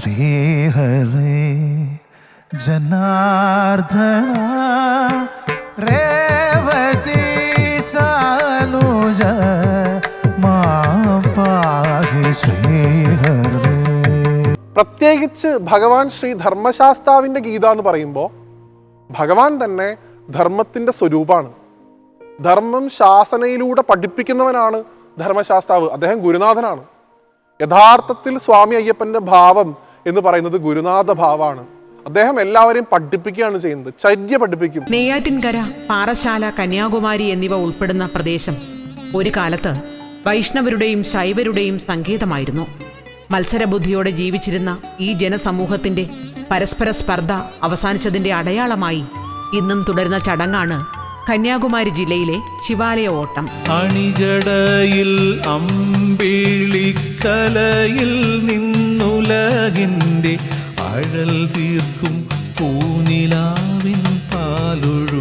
ശ്രീഹരേ ജനാർദ്ദന രേവതി സാനുജ മാം പാഹി ശ്രീഹരേ. പ്രത്യേകിച്ച് ഭഗവാൻ ശ്രീ ധർമ്മശാസ്താവിൻ്റെ ഗീത എന്ന് പറയുമ്പോൾ ഭഗവാൻ തന്നെ ധർമ്മത്തിൻ്റെ സ്വരൂപമാണ്. ധർമ്മം ശാസനയിലൂടെ പഠിപ്പിക്കുന്നവനാണ് ധർമ്മശാസ്താവ്. അദ്ദേഹം ഗുരുനാഥനാണ്. യഥാർത്ഥത്തിൽ സ്വാമി അയ്യപ്പൻ്റെ ഭാവം എന്ന് പറയുന്നത് ഗുരുനാഥ ഭാവമാണ്. അദ്ദേഹം എല്ലാവരെയും പഠിപ്പിക്കുകയാണ് ചെയ്യുന്നത്, ചര്യ പഠിപ്പിക്കും. നെയ്യാറ്റിൻകര, പാറശാല, കന്യാകുമാരി എന്നിവ ഉൾപ്പെടുന്ന പ്രദേശം ഒരു കാലത്ത് വൈഷ്ണവരുടെയും ശൈവരുടെയും സങ്കേതമായിരുന്നു. മത്സരബുദ്ധിയോടെ ജീവിച്ചിരുന്ന ഈ ജനസമൂഹത്തിന്റെ പരസ്പര സ്പർദ്ധ അവസാനിച്ചതിന്റെ അടയാളമായി ഇന്നും തുടരുന്ന ചടങ്ങാണ് കന്യാകുമാരി ജില്ലയിലെ ശിവാലയ ഓട്ടം. അണിജടയിൽ അമ്പിളിക്കലയിൽ നിന്നുലകിൻ്റെ അഴൽ തീർക്കും പൂനിലാവിൻ പാലുഴ